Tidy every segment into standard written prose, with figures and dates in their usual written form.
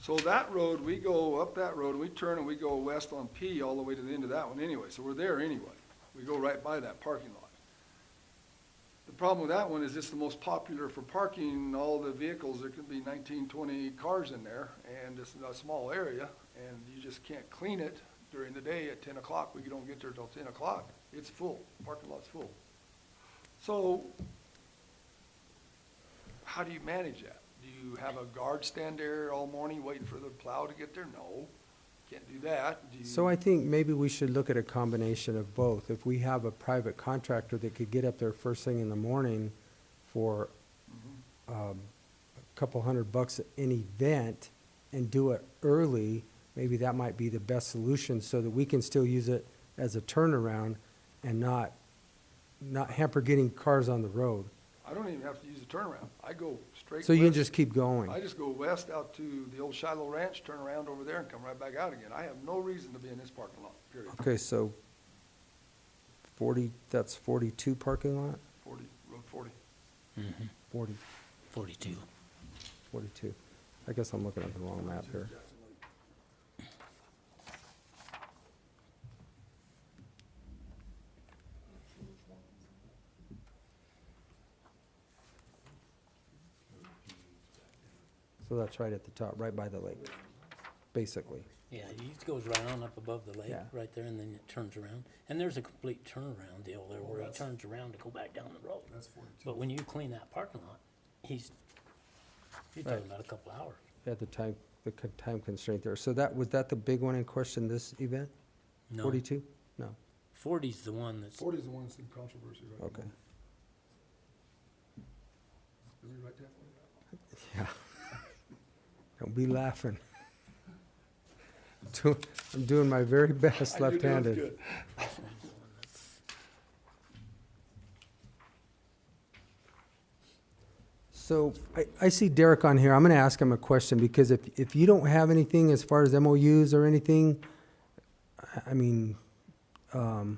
So that road, we go up that road, we turn and we go west on P all the way to the end of that one anyway, so we're there anyway. We go right by that parking lot. The problem with that one is it's the most popular for parking all the vehicles. There could be 19, 20 cars in there, and it's a small area, and you just can't clean it during the day at 10 o'clock. We don't get there till 10 o'clock. It's full, parking lot's full. So how do you manage that? Do you have a guard stand there all morning waiting for the plow to get there? No, can't do that. Do you? So I think maybe we should look at a combination of both. If we have a private contractor that could get up there first thing in the morning for a couple $100 an event and do it early, maybe that might be the best solution so that we can still use it as a turnaround and not hamper getting cars on the road. I don't even have to use a turnaround. I go straight So you can west. just keep going. I just go west out to the old Shiloh Ranch, turn around over there and come right back out again. I have no reason to be in this parking lot, period. Okay, so 40, that's 42 parking lot? 40, Road 40. 40, 42. 42. I guess I'm looking at the wrong map here. So that's right at the top, right by the lake, basically. Yeah, it goes right on up above the lake, Yeah. right there, and then it turns around. And there's a complete turnaround deal there where he turns around to go back down the road. That's 42. But when you clean that parking lot, you're Right. talking about a couple hours. At the time, time constraint there. So was that the big one in question, this event? No, 42? No, 40's the one that's, 40 is the one that's in controversy right now. okay. Is he right there? Yeah. Don't be laughing. I'm doing my very best You're doing left-handed. good. this one's the one that's, So I see Derek on here. I'm going to ask him a question because if you don't have anything as far as MOUs or anything, I mean, No,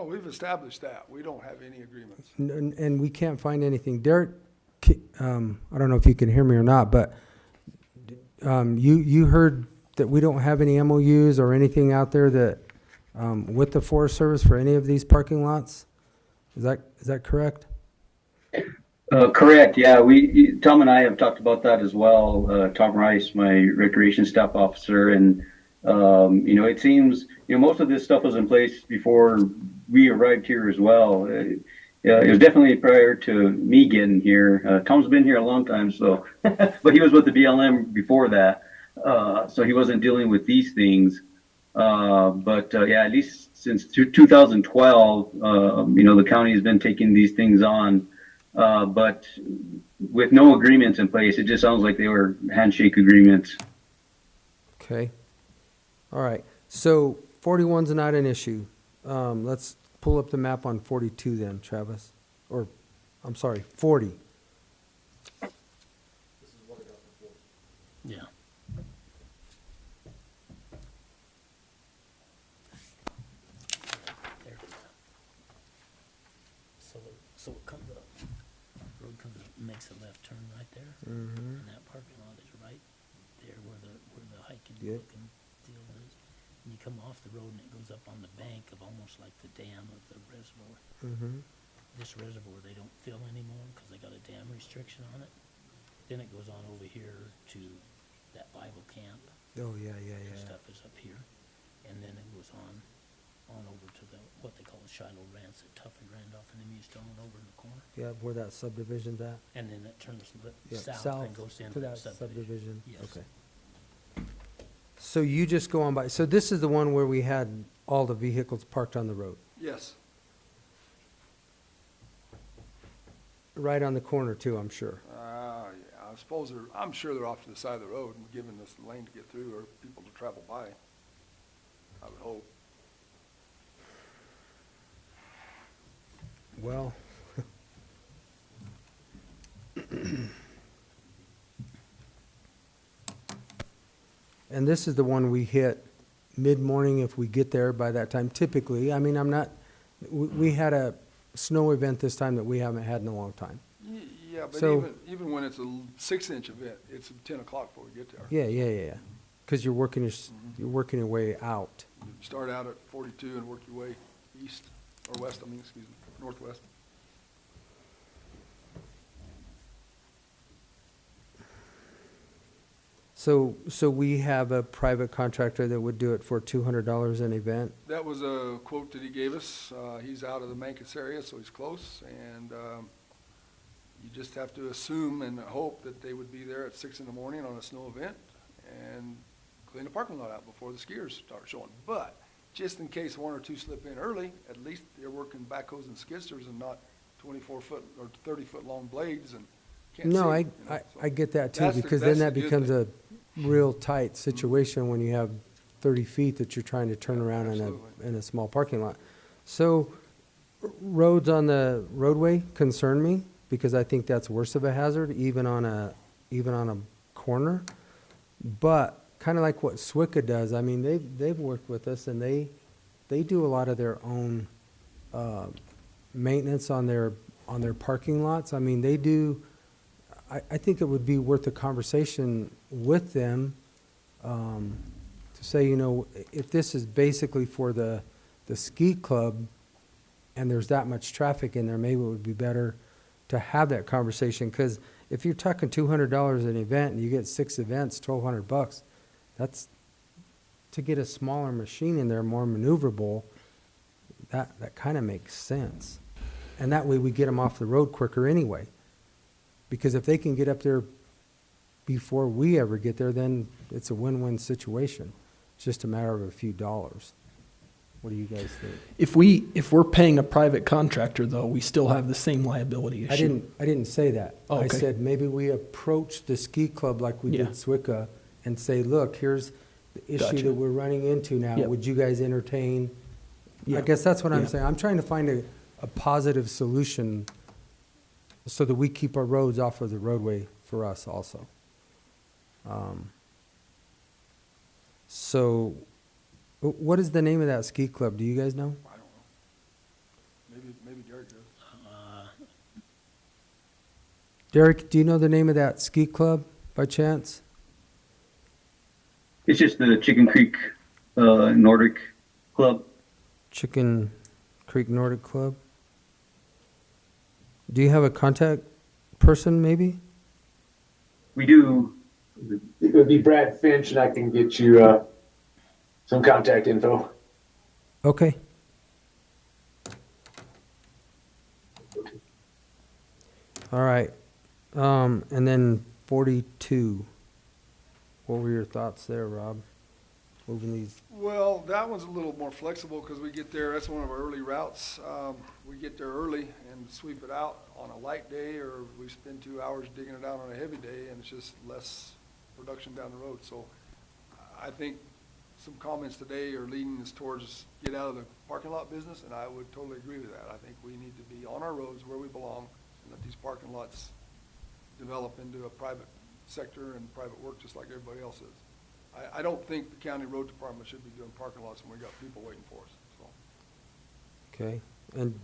we've established that. We don't have any agreements. and we can't find anything. Derek, I don't know if you can hear me or not, but you heard that we don't have any MOUs or anything out there that with the Forest Service for any of these parking lots? Is that correct? Correct, yeah, Tom and I have talked about that as well. Tom Rice, my recreation staff officer, and, it seems, most of this stuff was in place before we arrived here as well. It was definitely prior to me getting here. Tom's been here a long time, so, but he was with the BLM before that, so he wasn't dealing with these things. At least since 2012, the county has been taking these things on. But with no agreements in place, it just sounds like they were handshake agreements. Okay. All right. So 41's not an issue. Let's pull up the map on 42 then, Travis. Or, I'm sorry, 40. yeah. There. So it comes up, road comes up, makes a left turn right there, Mm-hmm. and that parking lot is right there where the hiking Yep. looking deal is. And you come off the road and it goes up on the bank of almost like the dam of the reservoir. Mm-hmm. This reservoir, they don't fill anymore because they got a dam restriction on it. Then it goes on over here to that Bible camp. Oh, yeah. And stuff is up here. And then it goes on over to what they call the Shiloh Ranch that Tuff and Randolph and them used to own over in the corner. Yeah, where that subdivision's at? And then it turns Yeah, south and goes into to that that subdivision. subdivision? Yes. Okay. So you just go on by, so this is the one where we had all the vehicles parked on the road? Yes, Right on the corner too, I'm sure. yeah, I suppose I'm sure they're off to the side of the road and giving us the lane to get through or people to travel by. I would hope. Well. And this is the one we hit mid-morning if we get there by that time, typically. I mean, we had a snow event this time that we haven't had in a long time. Yeah, Yeah, but So- even when it's a 6-inch event, it's 10 o'clock before we get there. Yeah. Because you're working you're working your way out. You start out at 42 and work your way east, or west, excuse me, northwest. So we have a private contractor that would do it for $200 an event? That was a quote that he gave us. He's out of the Mancos area, so he's close, and you just have to assume and hope that they would be there at 6 in the morning on a snow event and clean the parking lot out before the skiers start showing. But just in case one or two slip in early, at least they're working backhoes and skidsters and not 24-foot or 30-foot long blades and can't see. No, you know, so I get that too, that's the- because then that's that the good becomes thing. a real tight situation when you have 30 feet that you're trying to turn Yeah, around absolutely. in a small parking lot. So roads on the roadway concern me, because I think that's worse of a hazard, even on a corner. But kind of like what SWICA does, I mean, they've worked with us, and they do a lot of their own maintenance on their parking lots. I mean, they do. I think it would be worth a conversation with them to say, you know, if this is basically for the ski club and there's that much traffic in there, maybe it would be better to have that conversation. Because if you're talking $200 an event and you get 6 events, $1,200, that's to get a smaller machine in there, more maneuverable. That kind of makes sense. And that way we get them off the road quicker anyway. Because if they can get up there before we ever get there, then it's a win-win situation. It's just a matter of a few dollars. What do you guys think? If we're paying a private contractor, though, we still have the same liability issue. I didn't say that. Oh, I okay. said maybe we approach the ski club like we Yeah. did SWICA and say, look, here's the issue Gotcha. that we're running into now. Yep. Would you guys entertain? Yeah. I guess that's what I'm Yeah. saying. I'm trying to find a positive solution so that we keep our roads off of the roadway for us also. So what is the name of that ski club? Do you guys know? I don't know. Maybe Derek does. Derek, do you know the name of that ski club by chance? It's just the Chicken Creek Nordic Club. Chicken Creek Nordic Club? Do you have a contact person, maybe? We do. It would be Brad Finch, and I can get you some contact info. Okay. All right. And then 42. What were your thoughts there, Rob? Moving these, Well, that one's a little more flexible because we get there, that's one of our early routes. We get there early and sweep it out on a light day, or we spend 2 hours digging it out on a heavy day, and it's just less production down the road. So I think some comments today are leading us towards get out of the parking lot business, and I would totally agree with that. I think we need to be on our roads where we belong, and let these parking lots develop into a private sector and private work just like everybody else is. I don't think the county road department should be doing parking lots when we got people waiting for us, so. okay. And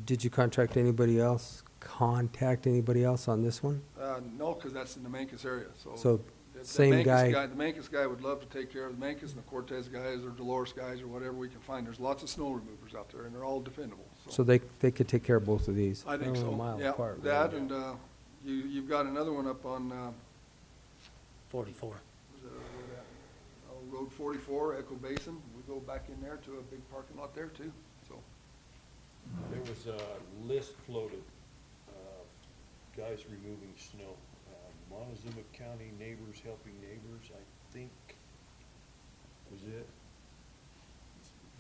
did you contact anybody else on this one? No, because that's in the Mancos area, so. So, the same Mancos guy. The Mancos guy would love to take care of the Mancos and the Cortez guys or Dolores guys or whatever we can find. There's lots of snow removers out there, and they're all dependable, So they could take care of both of these? I think They're only a so, mile yeah, apart, that, really. and, you've got another one up on, 44. where's that road at? Oh, Road 44, Echo Basin. We go back in there to a big parking lot there too, so. There was a list floated, guys removing snow. Montezuma County Neighbors Helping Neighbors, I think, was it?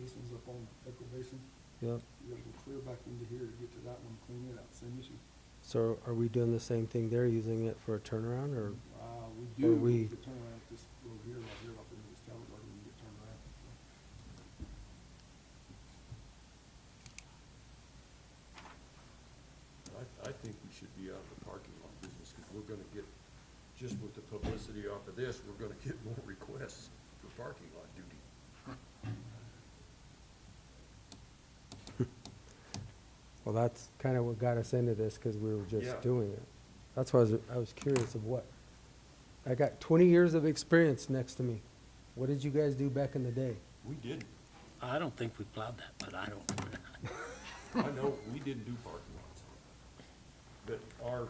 This one's up on Echo Basin. Yep. You gotta go clear back into here to get to that one, clean it out, same issue. So are we doing the same thing there, using it for a turnaround, or? We Or do, we- get turned around this road here, right here, up into this town garden, and get turned around. I think we should be out of the parking lot business, because we're gonna get, just with the publicity off of this, we're gonna get more requests for parking lot duty. Well, that's kind of what got us into this, because we were Yeah. just doing it. That's why I was curious of what, I got 20 years of experience next to me. What did you guys do back in the day? We didn't. I don't think we plowed that, but I don't. I know, we didn't do parking lots. But our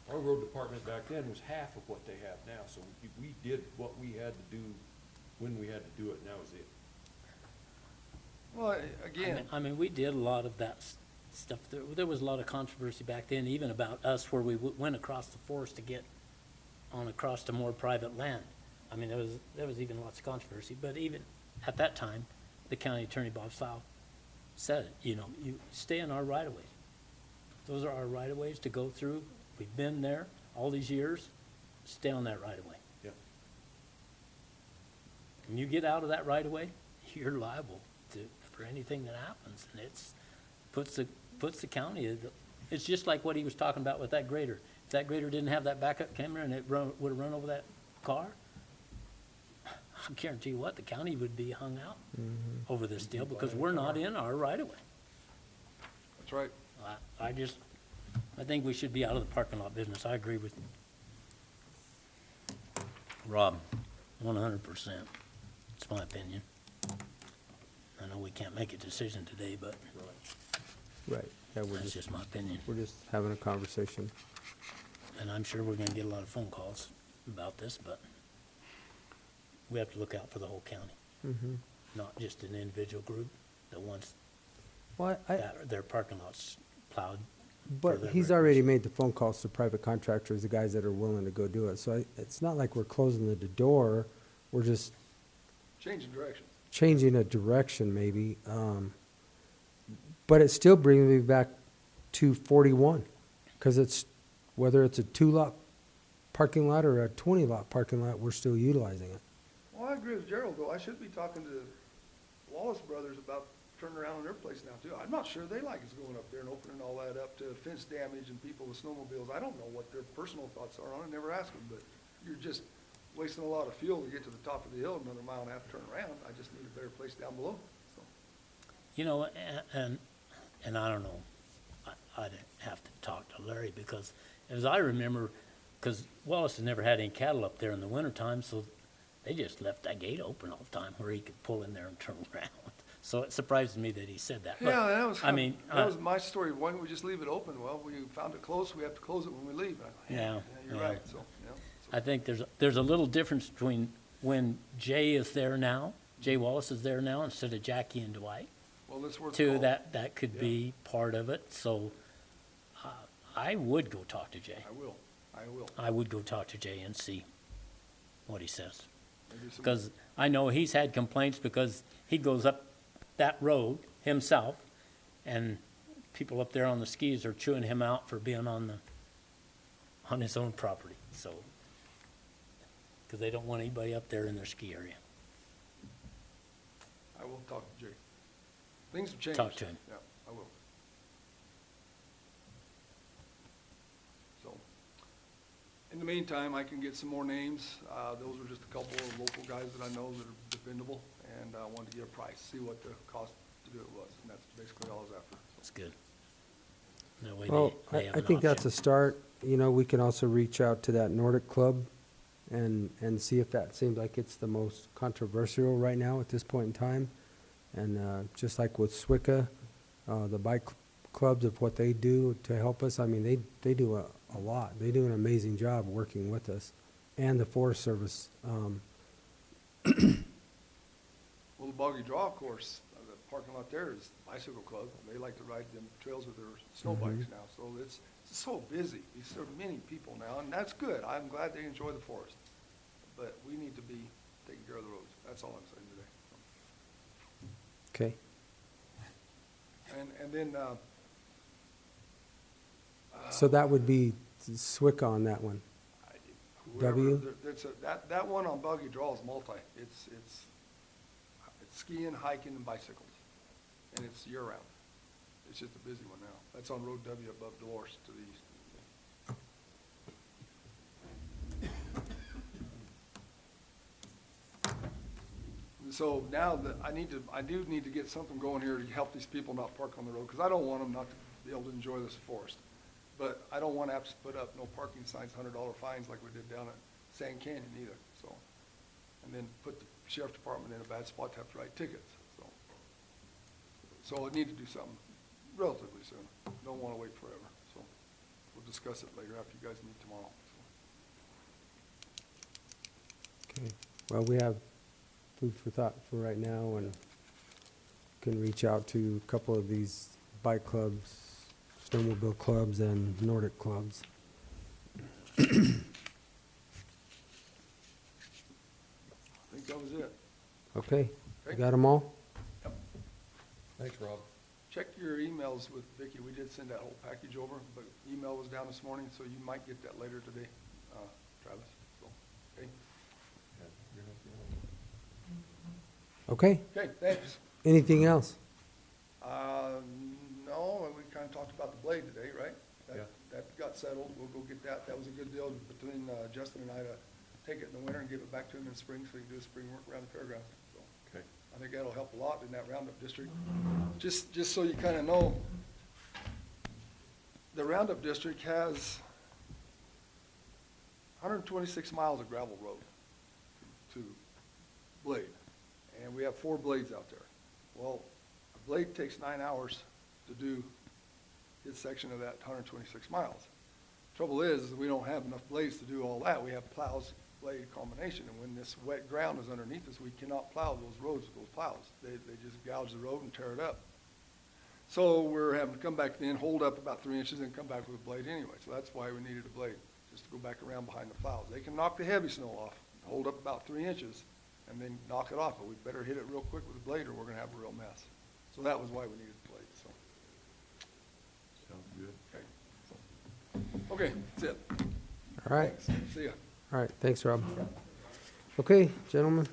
road department back then was half of what they have now, so we did what we had to do when we had to do it, and that was it. Well, again, I mean, we did a lot of that stuff. There was a lot of controversy back then, even about us, where we went across the forest to get on across to more private land. I mean, there was even lots of controversy, but even at that time, the county attorney, Bob Slau, said, you know, you stay in our right-of-ways. Those are our right-of-ways to go through. We've been there all these years. Stay on that right-of-way. Yeah. When you get out of that right-of-way, you're liable for anything that happens, and puts the county, it's just like what he was talking about with that grader. If that grader didn't have that backup camera and it would've run over that car, I guarantee you what, the county would be hung out over this deal, because we're not in our right-of-way. that's right. I think we should be out of the parking lot business. I agree with Rob, 100%. It's my opinion. I know we can't make a decision today, but Right, yeah, that's just my opinion. we're just having a conversation. And I'm sure we're gonna get a lot of phone calls about this, but we have to look out for the whole county, Mhm. not just an individual group that wants Well, their parking lots plowed. but their he's already made the phone calls to private contractors, the guys that are willing to go do it. So it's not like we're closing the door, we're just Changing directions. changing a direction maybe. But it still brings me back to 41, because it's, whether it's a 2-lot parking lot or a 20-lot parking lot, we're still utilizing it. Well, I agree with Gerald, though. I should be talking to Wallace Brothers about turning around on their place now, too. I'm not sure they like us going up there and opening all that up to fence damage and people with snowmobiles. I don't know what their personal thoughts are on it. Never asked them, but you're just wasting a lot of fuel to get to the top of the hill, another mile and a half to turn around. I just need a better place down below, so. You know, and I don't know, I'd have to talk to Larry, because as I remember, because Wallace has never had any cattle up there in the wintertime, so they just left that gate open all the time where he could pull in there and turn around. So it surprises me that he said that. But, Yeah, that was, I mean, that was my story. Why don't we just leave it open? Well, we found it closed, we have to close it when we leave. And I thought, you're Yeah. right, so, yeah. I think there's a little difference between when Jay is there now, Jay Wallace is there now instead of Jackie and Dwight. Well, that's worth a Too, call. that could be part of it, so I would go talk to Jay. I will. I would go talk to Jay and see what he says. Maybe some- Because I know he's had complaints because he goes up that road himself, and people up there on the skis are chewing him out for being on his own property, so. Because they don't want anybody up there in their ski area. I will talk to Jay. Things have changed. Talk to him. Yeah, I will. So, in the meantime, I can get some more names. Those are just a couple of local guys that I know that are dependable, and I wanted to get a price, see what the cost to do it was, and that's basically all I was after. That's good. That way Well, they have I an think that's a option. start. You know, we can also reach out to that Nordic club and see if that seems like it's the most controversial right now at this point in time. And just like with SWICA, the bike clubs of what they do to help us, I mean, they do a lot. They do an amazing job working with us, and the Forest Service. Well, the Boggy Draw, of course, the parking lot there is bicycle club. They like to ride them trails with their snow bikes now, so it's so busy. There are many people now, and that's good. I'm glad they enjoy the forest. But we need to be taking care of the roads. That's all I'm saying today. Okay. And then, So that would be SWICA on that one. whoever, W? that one on Buggy Draw is multi. It's skiing, hiking, and bicycles, and it's year round. It's just a busy one now. That's on Road W above Dolores to the east. So now that I do need to get something going here to help these people not park on the road, because I don't want them not to be able to enjoy this forest. But I don't want to have to put up no parking signs, $100 fines like we did down at Sand Canyon either, so. And then put the sheriff department in a bad spot to have to write tickets, so. So I need to do something relatively soon. Don't want to wait forever, so. We'll discuss it later after you guys meet tomorrow, so. Okay, well, we have food for thought for right now, and can reach out to a couple of these bike clubs, snowmobile clubs, and Nordic clubs. I think that was it. Okay, you Okay. got them all? Thanks, Rob. Check your emails with Vicki. We did send that whole package over, but email was down this morning, so you might get that later today, Travis, so, okay? Yeah, you're not the only one. Okay, Okay, thanks. anything else? No, we kind of talked about the blade today, right? That- Yeah. That got settled. We'll go get that. That was a good deal between Justin and I to take it in the winter and give it back to him in spring so he can do his spring work around the fairgrounds, so. Okay. I think that'll help a lot in that Roundup district. Just so you kind of know, the Roundup district has 126 miles of gravel road to blade, and we have 4 blades out there. Well, a blade takes 9 hours to do his section of that 126 miles. Trouble is we don't have enough blades to do all that. We have plows, blade combination, and when this wet ground is underneath us, we cannot plow those roads with those plows. They just gouge the road and tear it up. So we're having to come back then, hold up about 3 inches, and come back with a blade anyway. So that's why we needed a blade, just to go back around behind the plows. They can knock the heavy snow off, hold up about 3 inches, and then knock it off, but we better hit it real quick with a blade or we're gonna have a real mess. So that was why we needed the blade, so, Sounds good. okay. Okay, that's it. All right, Thanks. See ya. all right, thanks, Rob. Okay, gentlemen,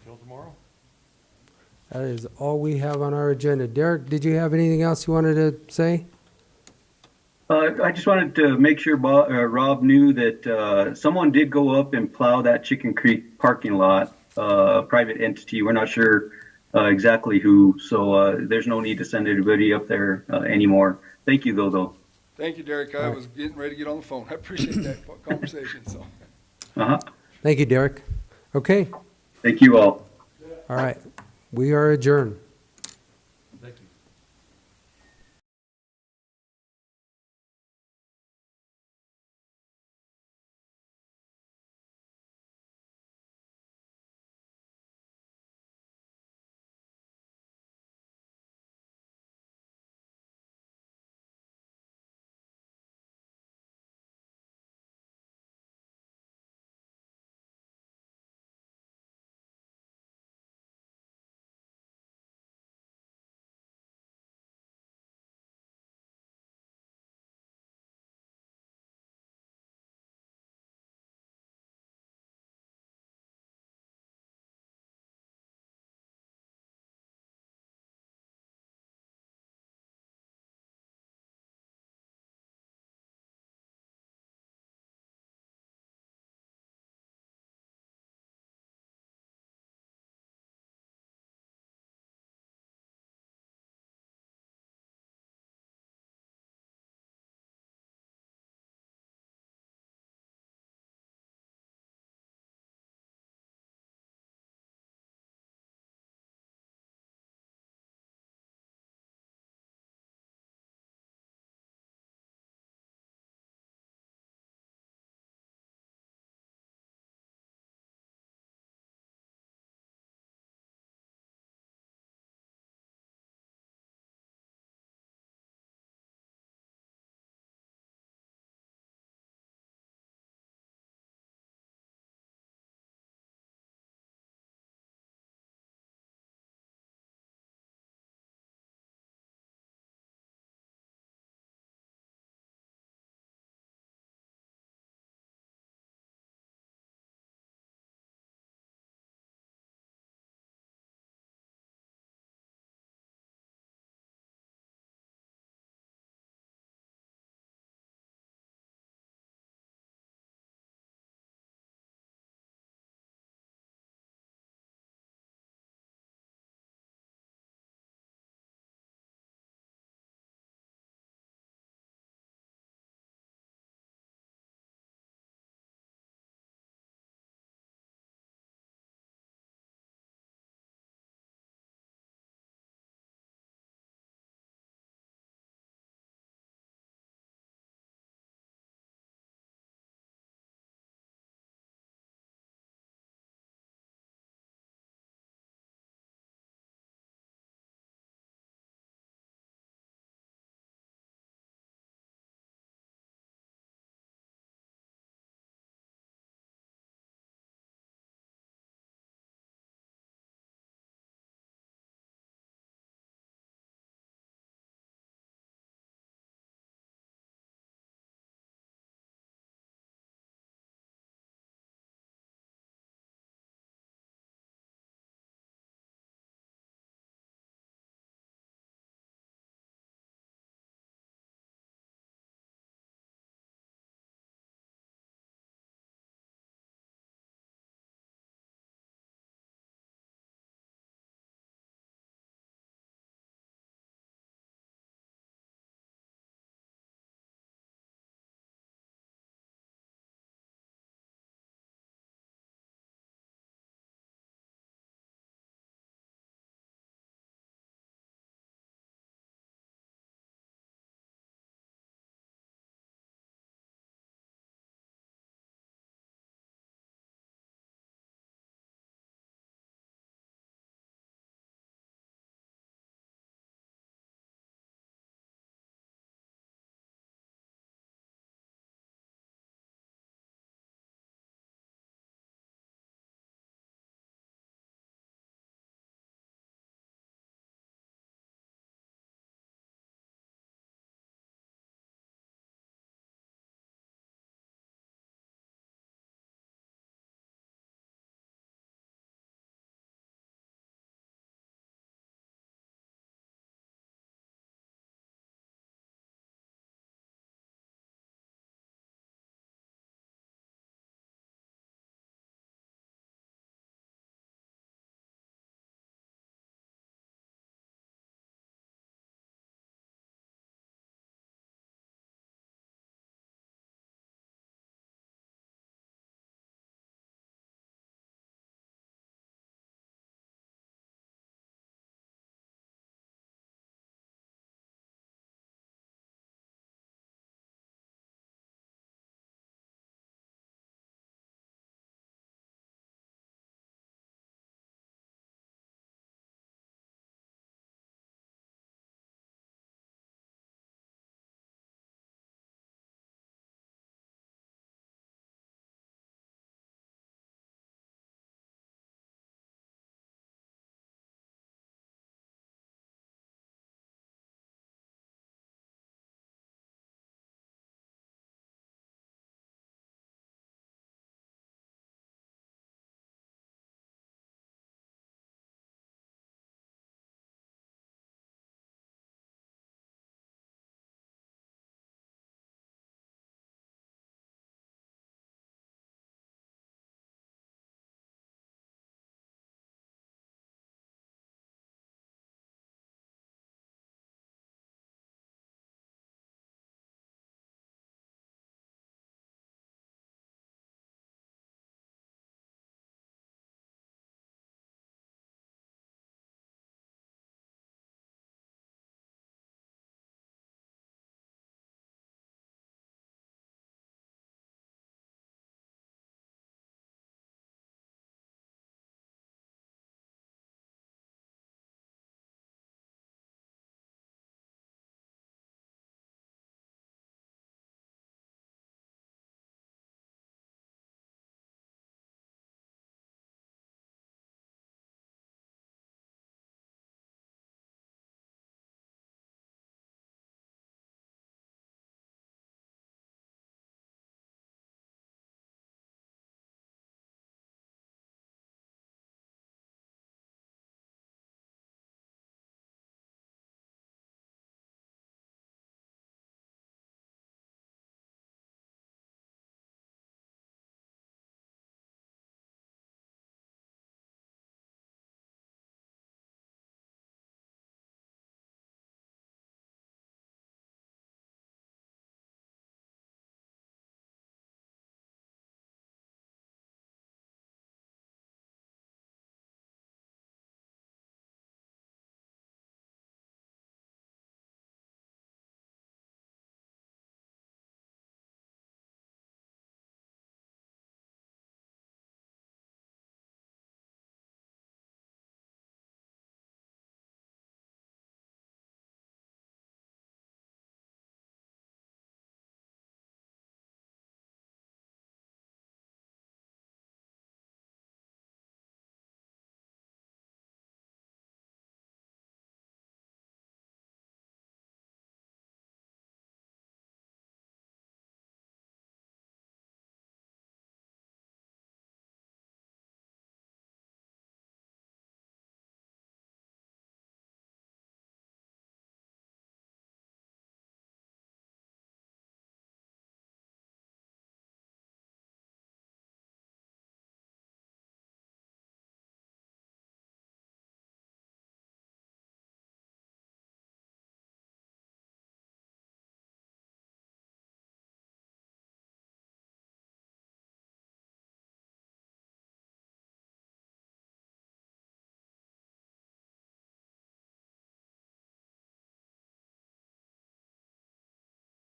Till tomorrow? that is all we have on our agenda. Derek, did you have anything else you wanted to say? I just wanted to make sure Rob knew that someone did go up and plow that Chicken Creek parking lot, a private entity. We're not sure exactly who, so there's no need to send anybody up there anymore. Thank you, though. Thank you, Derek. I was getting ready to get on the phone. I appreciate that conversation, so. Uh-huh. Thank you, Derek. Okay, Thank you all. all right, we are adjourned.